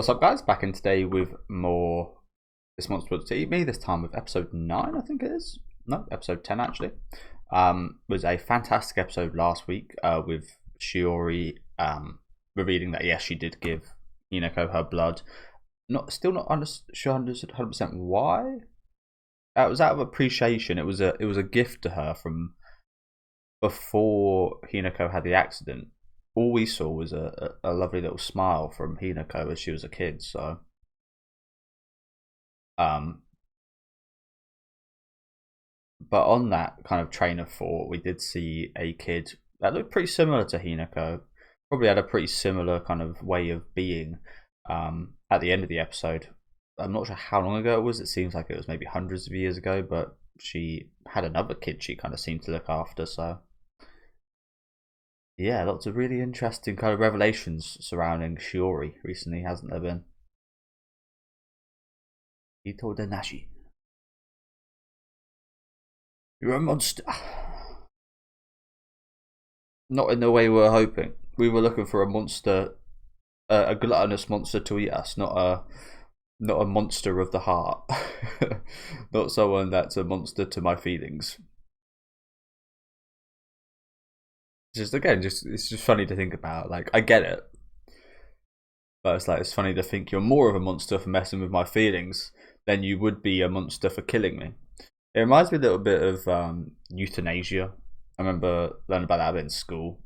What's up, guys? Back in today with more This Monster Wants to Eat Me, this time with episode 9, I think it is. No, episode 10 actually. Was a fantastic episode last week with Shiori revealing that yes, she did give Hinako her blood. Still not sure 100% why. It was out of appreciation. It was a gift to her from before Hinako had the accident. All we saw was a lovely little smile from Hinako as she was a kid. So, but on that kind of train of thought, we did see a kid that looked pretty similar to Hinako. Probably had a pretty similar kind of way of being. At the end of the episode, I'm not sure how long ago it was. It seems like it was maybe hundreds of years ago, but she had another kid she kind of seemed to look after. So. Yeah, lots of really interesting kind of revelations surrounding Shiori recently, hasn't there been? Hito de Nashi. You're a monster. Not in the way we were hoping. We were looking for a monster, a gluttonous monster to eat us, not a monster of the heart. Not someone that's a monster to my feelings. It's just funny to think about. Like, I get it, but it's funny to think you're more of a monster for messing with my feelings than you would be a monster for killing me. It reminds me a little bit of euthanasia. I remember learning about that in school.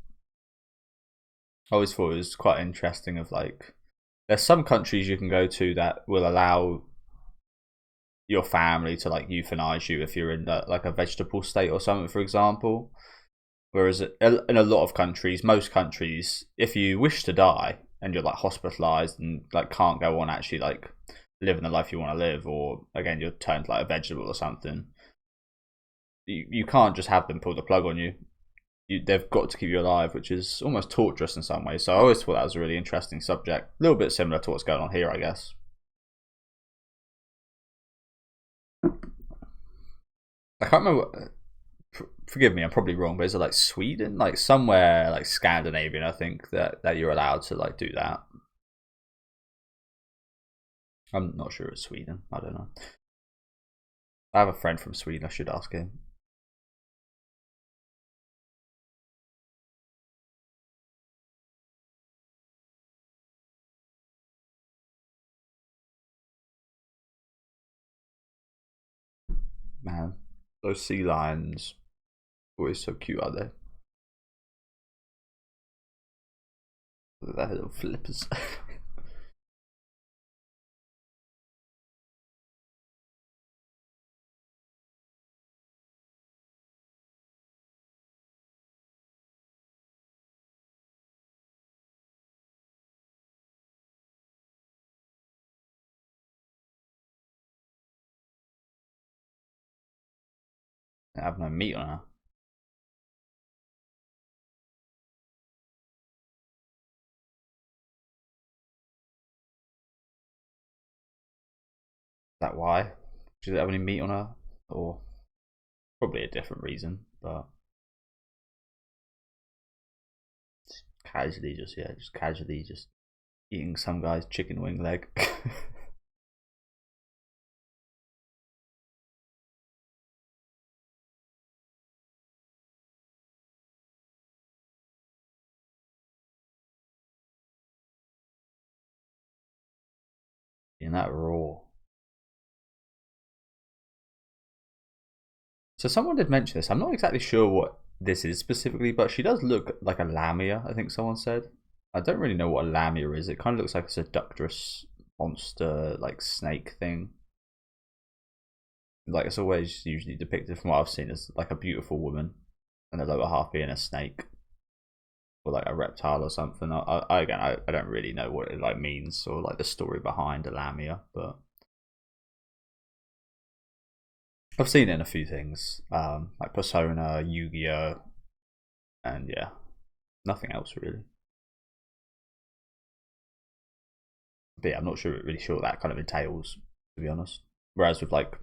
I always thought it was quite interesting. Of like, there's some countries you can go to that will allow your family to like euthanize you if you're in like a vegetable state or something, for example. Whereas in a lot of countries, most countries, if you wish to die and you're like hospitalized and like can't go on actually like living the life you want to live, or again you're turned like a vegetable or something, you can't just have them pull the plug on you. They've got to keep you alive, which is almost torturous in some ways. So I always thought that was a really interesting subject, a little bit similar to what's going on here, I guess. I can't remember. Forgive me, I'm probably wrong, but is it like Sweden, like somewhere like Scandinavian? I think that you're allowed to like do that. I'm not sure it's Sweden. I don't know. I have a friend from Sweden. I should ask him. Man, those sea lions always so cute, are they? Look at that little flippers. I have no meat on her. Is that why? She doesn't have any meat on her, or probably a different reason, but just casually just eating some guy's chicken wing leg. In that raw. So someone did mention this. I'm not exactly sure what this is specifically, but she does look like a lamia, I think someone said. I don't really know what a lamia is. It kind of looks like a seductress monster, like snake thing. Like, it's always usually depicted from what I've seen as like a beautiful woman, and the lower half being a snake or like a reptile or something. I don't really know what it like means or like the story behind a lamia, but I've seen it in a few things, like Persona, Yu-Gi-Oh, and yeah, nothing else really. But yeah, I'm not really sure what that kind of entails, to be honest. Whereas with like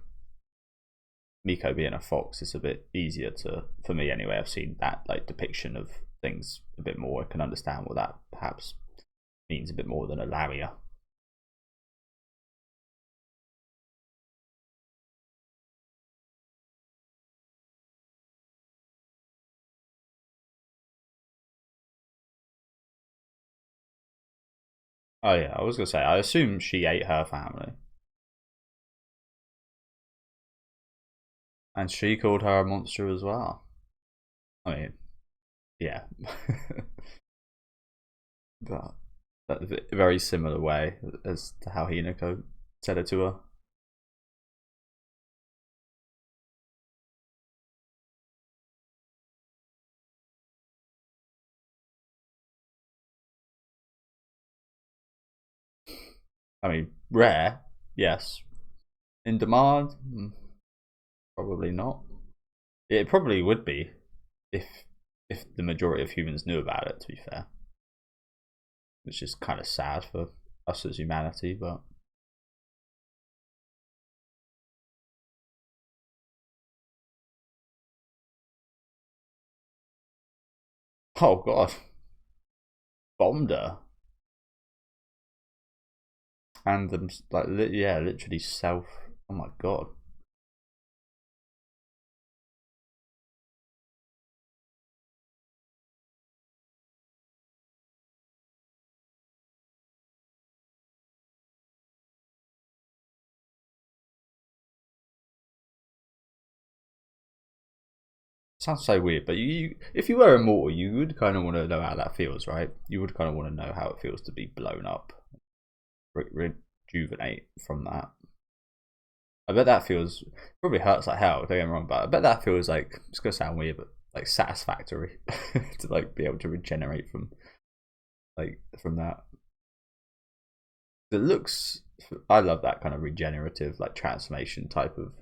Miko being a fox, it's a bit easier to, for me anyway. I've seen that like depiction of things a bit more. I can understand what that perhaps means a bit more than a lamia. Oh yeah, I was gonna say, I assume she ate her family. And she called her a monster as well. I mean, yeah. but a very similar way as to how Hinako said it to her. I mean, rare, yes. In demand, probably not. It probably would be if the majority of humans knew about it. To be fair, which is kind of sad for us as humanity, but oh god, bombed her and like yeah, literally self. Oh my god. Sounds so weird, but if you were immortal, you would kind of want to know how that feels, right? You would kind of want to know how it feels to be blown up, rejuvenate from that. I bet that feels probably hurts like hell. Don't get me wrong, but I bet that feels like it's gonna sound weird, but like satisfactory to like be able to regenerate from that. It looks. I love that kind of regenerative, like transformation type of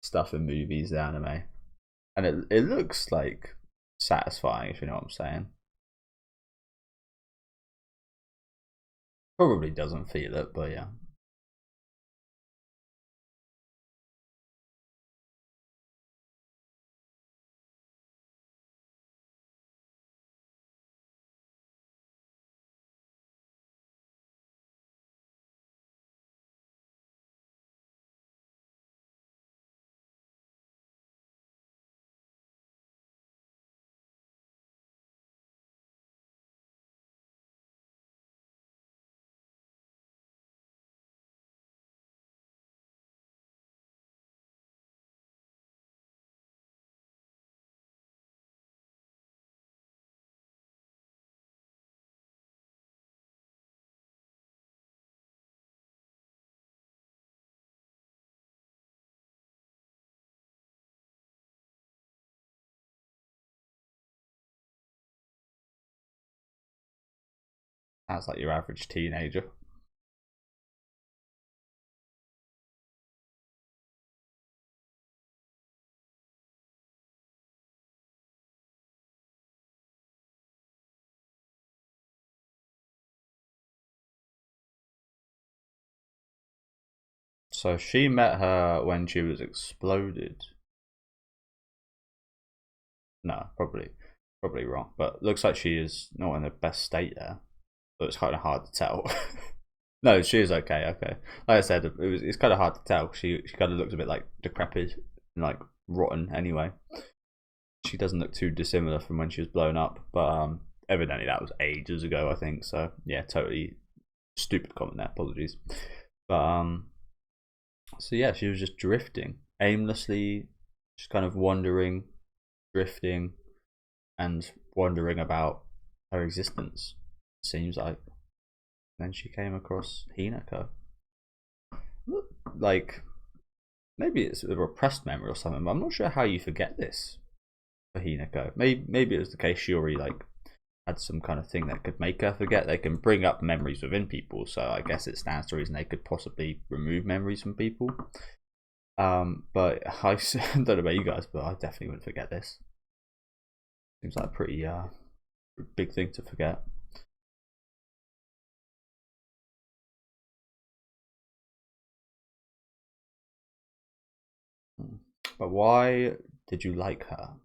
stuff in movies, and anime, and it looks like satisfying, if you know what I'm saying. Probably doesn't feel it, but yeah. Sounds like your average teenager. So she met her when she was exploded. No, probably wrong. But looks like she is not in the best state there. So it's kind of hard to tell. No, she is okay. Okay, like I said, it's kind of hard to tell. She kind of looks a bit like decrepit and like rotten. Anyway, she doesn't look too dissimilar from when she was blown up. But evidently that was ages ago, I think. So yeah, totally stupid comment there. Apologies. But so yeah, she was just drifting aimlessly, just kind of wandering, drifting, and wondering about her existence. Seems like. Then she came across Hinako. Like maybe it's a repressed memory or something, but I'm not sure how you forget this for Hinako. Maybe it was the case Shiori like had some kind of thing that could make her forget. They can bring up memories within people, so I guess it stands to reason they could possibly remove memories from people. But I don't know about you guys, but I definitely wouldn't forget this. Seems like a pretty big thing to forget. But why did you like her? I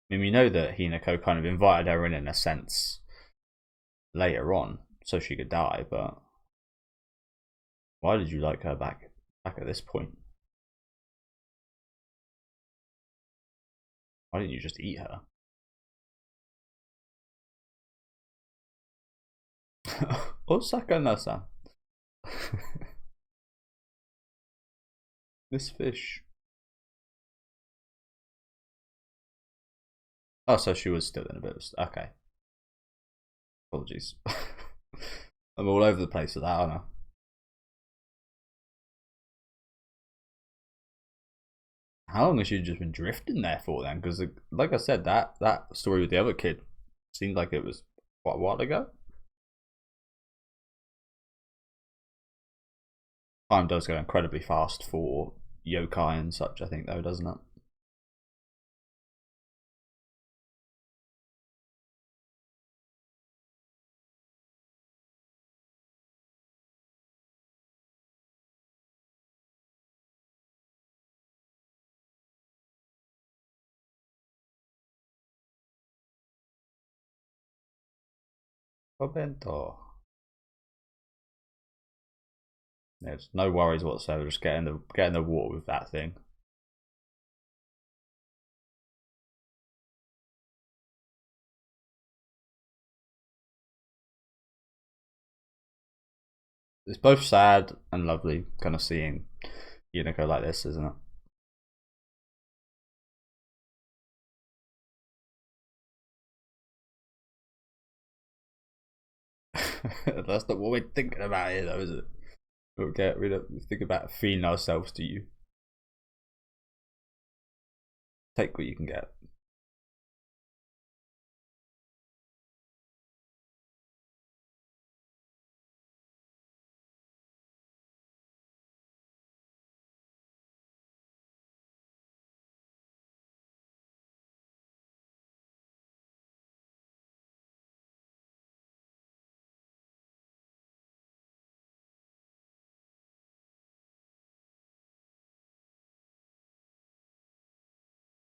mean, we know that Hinako kind of invited her in a sense later on so she could die, but why did you like her back at this point? Why didn't you just eat her? Osaka-san. This fish. Oh, so she was still in a bit of... Okay. Apologies. I'm all over the place with that, aren't I? How long has she just been drifting there for then? Because, like I said, that story with the other kid seemed like it was quite a while ago. Time does go incredibly fast for yokai and such, I think, though, doesn't it? Obento. There's no worries whatsoever. Just get in the water with that thing. It's both sad and lovely, kind of seeing Unico like this, isn't it? That's not what we're thinking about here, though, is it? We don't think about feeding ourselves to you. Take what you can get.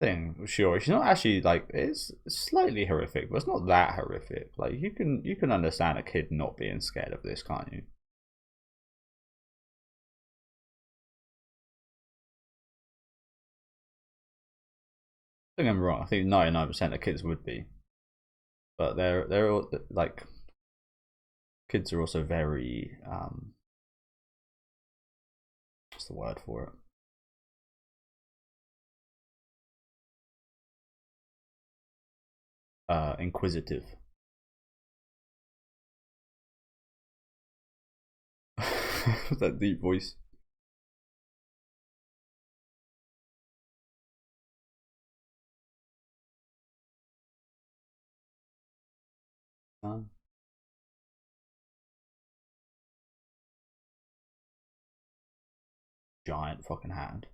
Thing, sure. She's not actually like it's slightly horrific, but it's not that horrific. Like you can understand a kid not being scared of this, can't you? Don't get me wrong. I think 99% of kids would be, but they're all, like kids are also very what's the word for it? Inquisitive. That deep voice. Uh, Giant fucking hand.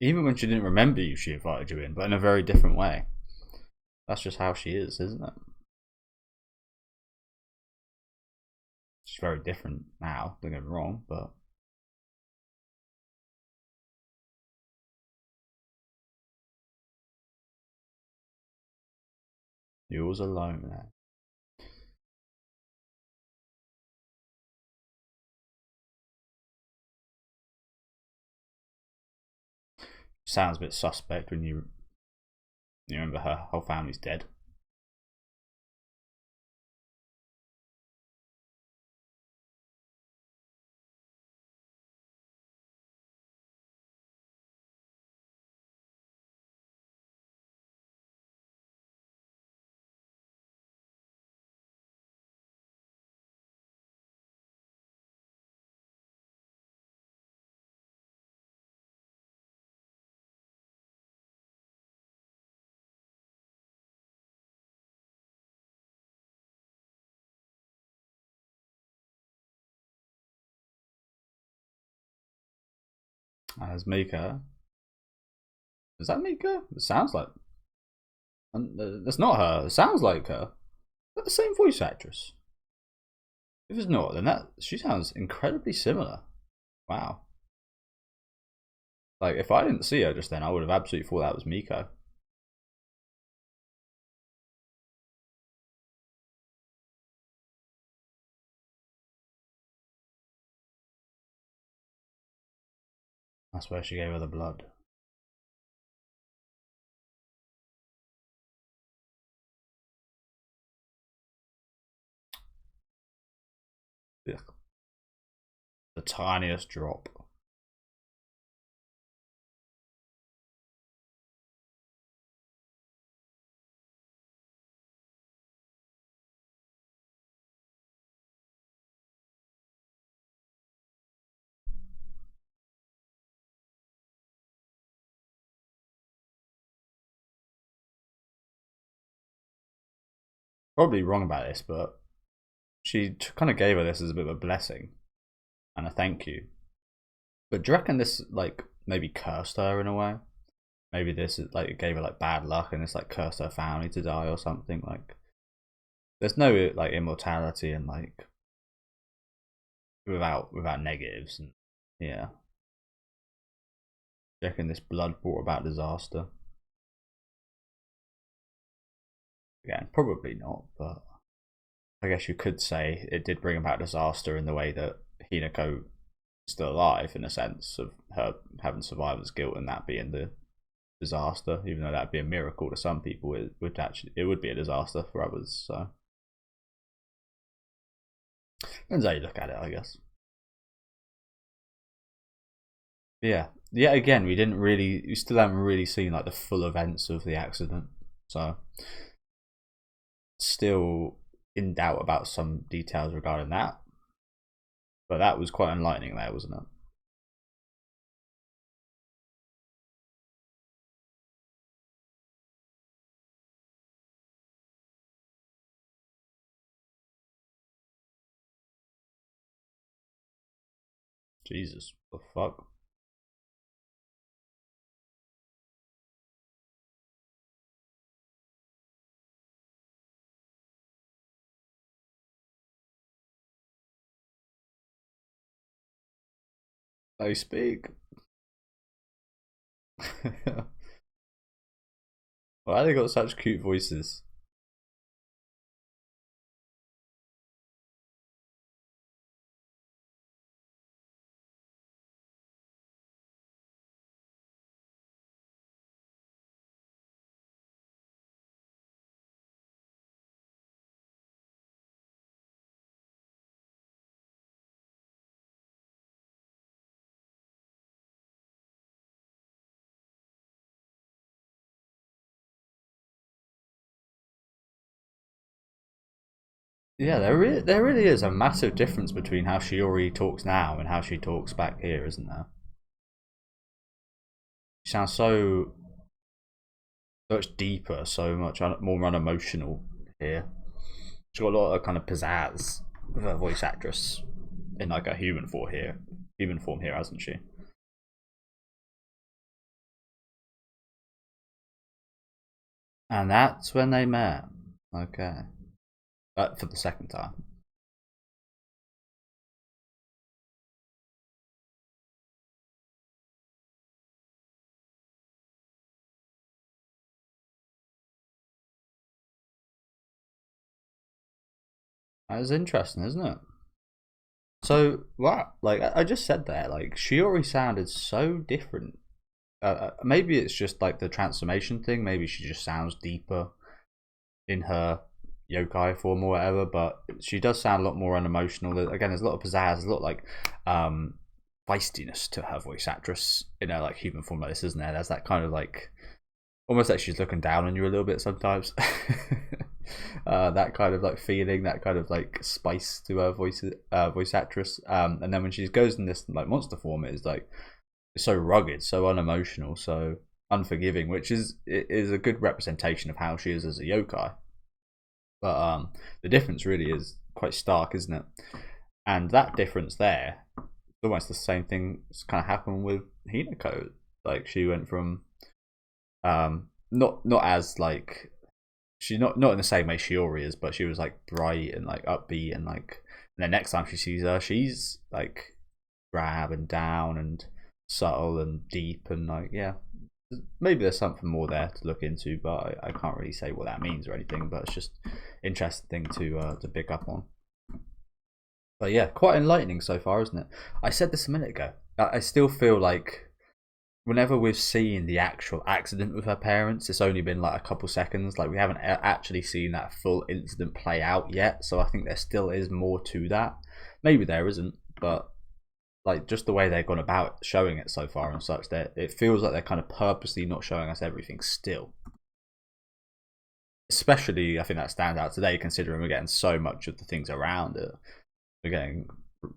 Even when she didn't remember you, she invited you in, but in a very different way. That's just how she is, isn't it? She's very different now, don't get me wrong, but yours alone now. Sounds a bit suspect when you remember her whole family's dead. As Mika. Is that Mika? It sounds like. That's not her. It sounds like her. Is that the same voice actress? If it's not, then she sounds incredibly similar. Wow. Like, if I didn't see her just then, I would have absolutely thought that was Miko. That's where she gave her the blood. Ugh. The tiniest drop. Probably wrong about this, but she kind of gave her this as a bit of a blessing and a thank you. But do you reckon this like maybe cursed her in a way? Maybe this like gave her like bad luck and this like cursed her family to die or something. Like there's no like immortality and like without negatives and yeah. Do you reckon this blood brought about disaster? Again, probably not, but I guess you could say it did bring about disaster in the way that Hinako is still alive, in a sense of her having survivor's guilt and that being the disaster. Even though that'd be a miracle to some people, it would be a disaster for others. So depends how you look at it, I guess. Yeah. Yet again, we still haven't really seen like the full events of the accident. So still in doubt about some details regarding that. But that was quite enlightening there, wasn't it? Jesus, the fuck? They speak. Why they got such cute voices? Yeah, there really is a massive difference between how Shiori talks now and how she talks back here, isn't there? She sounds so much deeper, so much more unemotional here. She's got a lot of kind of pizzazz with her voice actress in like a human form here, hasn't she? And that's when they met. Okay, for the second time. That is interesting, isn't it? So, wow, like I just said there, like Shiori sounded so different. Maybe it's just like the transformation thing. Maybe she just sounds deeper in her yokai form or whatever. But she does sound a lot more unemotional. Again, there's a lot of pizzazz, there's a lot like feistiness to her voice actress in her like human form like this, isn't there? There's that kind of like almost like she's looking down on you a little bit sometimes. That kind of like feeling, that kind of like spice to her voice actress. And then when she goes in this like monster form, it is like it's so rugged, so unemotional, so unforgiving, which is a good representation of how she is as a yokai. But the difference really is quite stark, isn't it? And that difference there, almost the same thing kind of happened with Hinako. Like she went from not as like she's not in the same way Shiori is, but she was like bright and like upbeat and like. And then next time she sees her, she's like drab and down and subtle and deep and like yeah. Maybe there's something more there to look into, but I can't really say what that means or anything. But it's just interesting thing to pick up on. But yeah, quite enlightening so far, isn't it? I said this a minute ago. I still feel like whenever we've seen the actual accident with her parents, it's only been like a couple seconds. Like we haven't actually seen that full incident play out yet. So I think there still is more to that. Maybe there isn't, but like just the way they've gone about showing it so far and such, that it feels like they're kind of purposely not showing us everything still. Especially, I think that stands out today, considering we're getting so much of the things around it. We're getting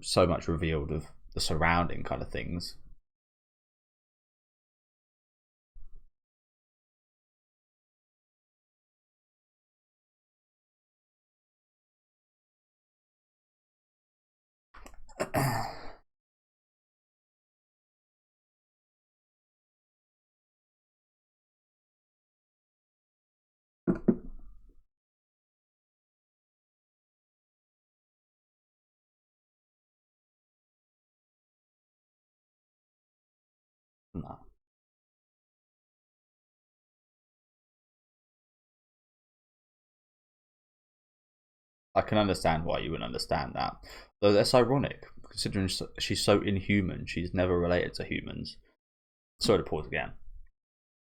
so much revealed of the surrounding kind of things. No. I can understand why you wouldn't understand that. Though that's ironic, considering she's so inhuman. She's never related to humans. Sorry to pause again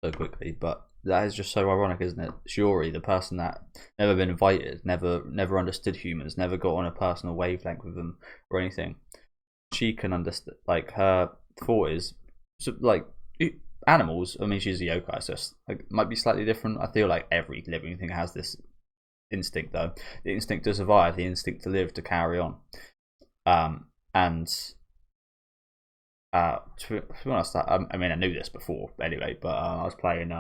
so quickly, but that is just so ironic, isn't it? Shiori, the person that never been invited, never understood humans, never got on a personal wavelength with them or anything. She can understand. Like her thought is, so, like animals. I mean, she's a yokai, so like might be slightly different. I feel like every living thing has this instinct, though. The instinct to survive, the instinct to live, to carry on. And to be honest, I mean, I knew this before anyway, but I was playing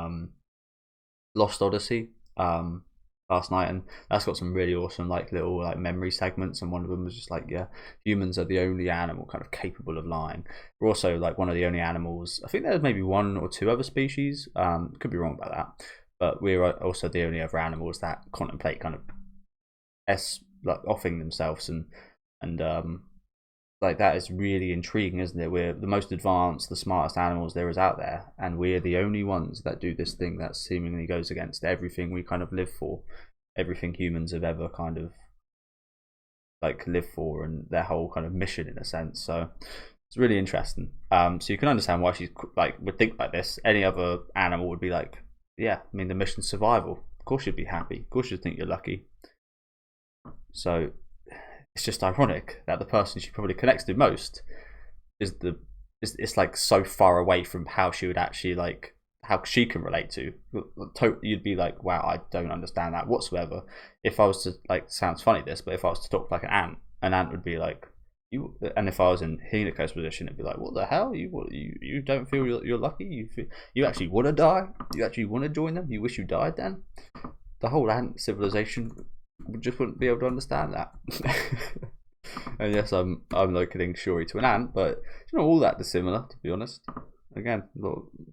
Lost Odyssey last night, and that's got some really awesome like little like memory segments, and one of them was just like, yeah, humans are the only animal kind of capable of lying. We're also like one of the only animals. I think there's maybe one or two other species. Could be wrong about that, but we're also the only other animals that contemplate kind of like offing themselves and like that is really intriguing, isn't it? We're the most advanced, the smartest animals there is out there, and we're the only ones that do this thing that seemingly goes against everything we kind of live for, everything humans have ever kind of like lived for, and their whole kind of mission in a sense. So it's really interesting. So you can understand why she's like would think like this. Any other animal would be like, yeah, I mean the mission's survival. Of course you'd be happy. Of course you'd think you're lucky. So it's just ironic that the person she probably connects to most is it's like so far away from how she would actually like how she can relate to. You'd be like, wow, I don't understand that whatsoever. If I was to like, sounds funny this, but if I was to talk like an ant would be like you. And if I was in Hinako's position, it'd be like, what the hell? You don't feel you're lucky? You actually want to die? You actually want to join them? You wish you died then? The whole ant civilization just wouldn't be able to understand that. And yes, I'm likening Shuri to an ant, but it's not all that dissimilar, to be honest. Again,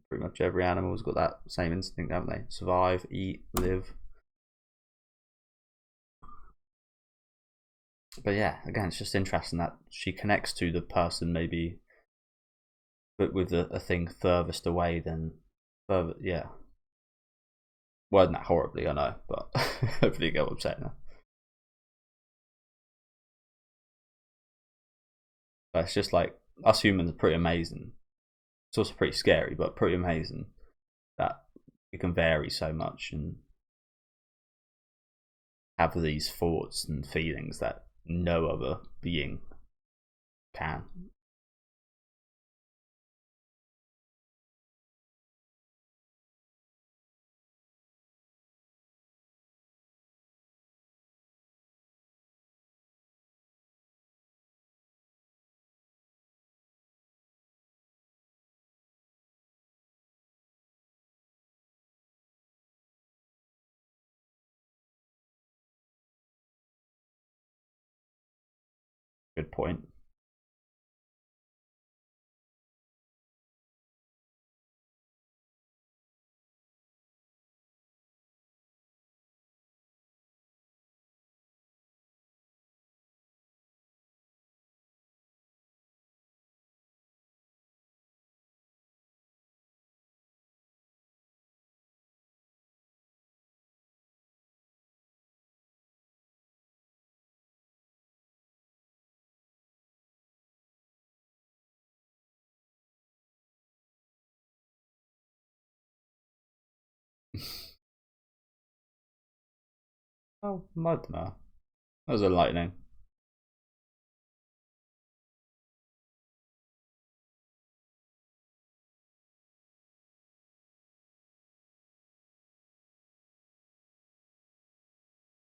pretty much every animal's got that same instinct, haven't they? Survive, eat, live. But yeah, again, it's just interesting that she connects to the person maybe, but with a thing furthest away than further. Yeah, wording that horribly, I know, but hopefully you get what I'm saying now. But it's just like us humans are pretty amazing. It's also pretty scary, but pretty amazing that it can vary so much and have these thoughts and feelings that no other being can. Good point. Oh, I don't know. That was enlightening.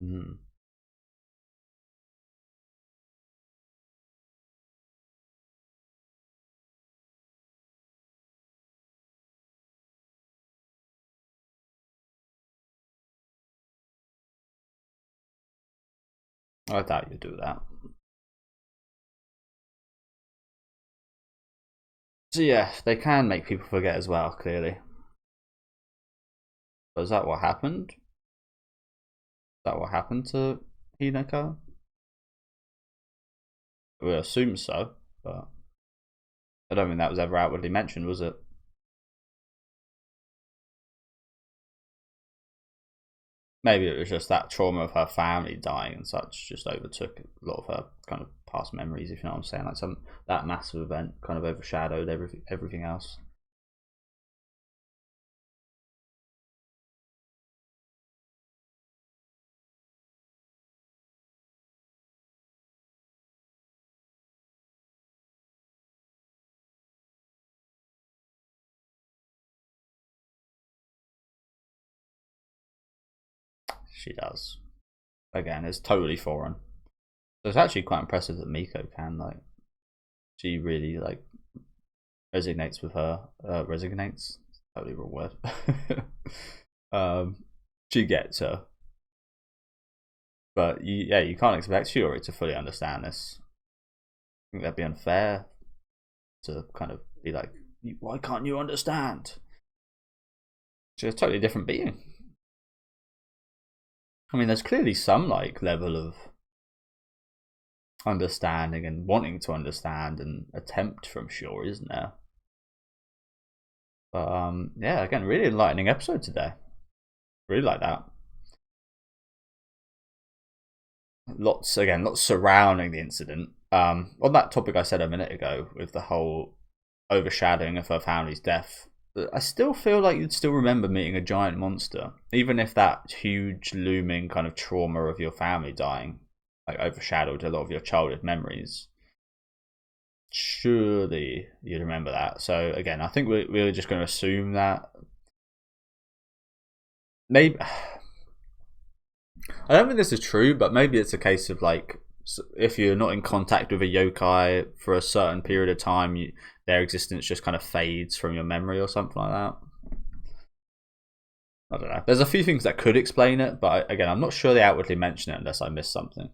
Mm. I doubt you'd do that. So yeah, they can make people forget as well, clearly. But is that what happened? Is that what happened to Hinako? We assume so, but I don't think that was ever outwardly mentioned, was it? Maybe it was just that trauma of her family dying and such just overtook a lot of her kind of past memories, if you know what I'm saying. Like some that massive event kind of overshadowed everything else. She does. Again, it's totally foreign. So it's actually quite impressive that Miko can like she really like resonates with her. Resonates. Totally wrong word. um, she gets her, but you can't expect Shiori to fully understand this. I think that'd be unfair to kind of be like, why can't you understand? She's a totally different being. I mean, there's clearly some like level of understanding and wanting to understand and attempt from Shiori, isn't there? But yeah, again, really enlightening episode today. Really like that. Lots surrounding the incident. On that topic I said a minute ago with the whole overshadowing of her family's death, I still feel like you'd still remember meeting a giant monster, even if that huge looming kind of trauma of your family dying like overshadowed a lot of your childhood memories. Surely you'd remember that. So again, I think we're just going to assume that maybe I don't think this is true, but maybe it's a case of like if you're not in contact with a yokai for a certain period of time, their existence just kind of fades from your memory or something like that. I don't know. There's a few things that could explain it, but again, I'm not sure they outwardly mention it unless I missed something.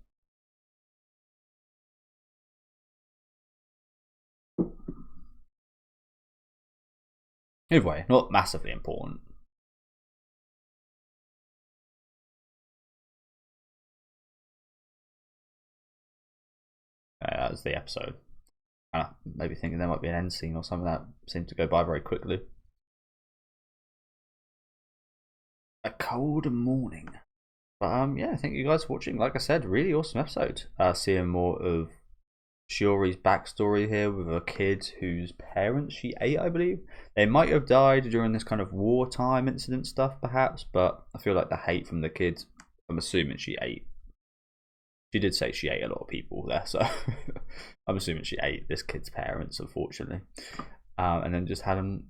Either way, not massively important. That was the episode. Maybe thinking there might be an end scene or something that seemed to go by very quickly. A cold morning. But yeah, thank you guys for watching. Like I said, really awesome episode. Seeing more of Shiori's backstory here with a kid whose parents she ate, I believe. They might have died during this kind of wartime incident stuff, perhaps, but I feel like the hate from the kids, I'm assuming she ate. She did say she ate a lot of people there, so I'm assuming she ate this kid's parents, unfortunately. And then just had them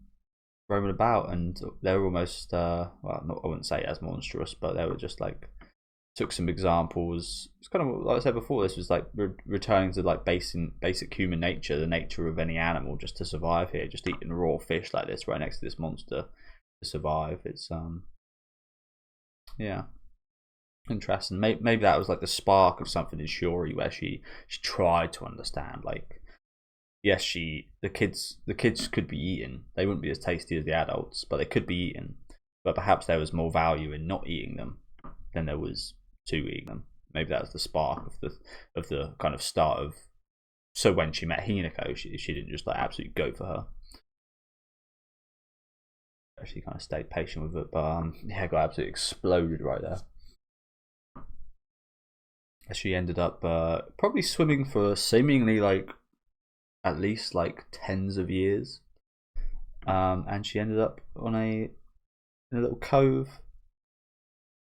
roaming about, and they were almost, well, not, I wouldn't say as monstrous, but they were just like, took some examples. It's kind of like I said before. This was like returning to like basic human nature, the nature of any animal, just to survive here. Just eating raw fish like this right next to this monster to survive. It's yeah, interesting. Maybe that was like the spark of something in Shiori where she tried to understand. Like, yes, the kids could be eaten. They wouldn't be as tasty as the adults, but they could be eaten. But perhaps there was more value in not eating them than there was to eating them. Maybe that was the spark of the kind of start of. So when she met Hinako, she didn't just like absolutely go for her. She kind of stayed patient with it, but yeah, got absolutely exploded right there. She ended up probably swimming for seemingly like at least like tens of years, and she ended up on in a little cove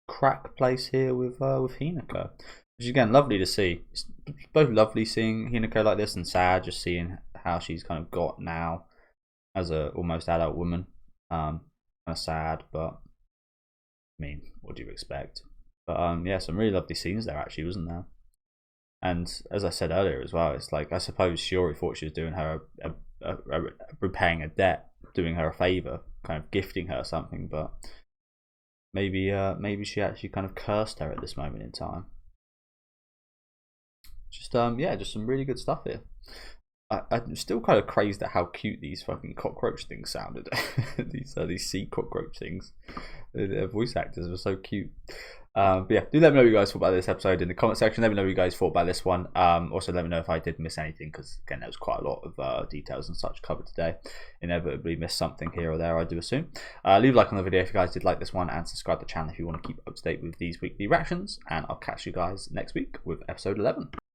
crack place here with Hinako, which is again lovely to see. It's both lovely seeing Hinako like this and sad just seeing how she's kind of got now as a almost adult woman. Kind of sad, but I mean, what do you expect? But yeah, some really lovely scenes there actually, wasn't there? And as I said earlier as well, it's like I suppose Shiori thought she was doing her repaying a debt, doing her a favor, kind of gifting her something, but maybe she actually kind of cursed her at this moment in time. Just yeah, just some really good stuff here. I'm still kind of crazed at how cute these fucking cockroach things sounded. these sea cockroach things. The voice actors were so cute. But yeah, do let me know what you guys thought about this episode in the comment section. Let me know what you guys thought about this one. Also, let me know if I did miss anything, because again, there was quite a lot of details and such covered today. Inevitably missed something here or there, I do assume. Leave a like on the video if you guys did like this one, and subscribe to the channel if you want to keep up to date with these weekly reactions. And I'll catch you guys next week with episode 11.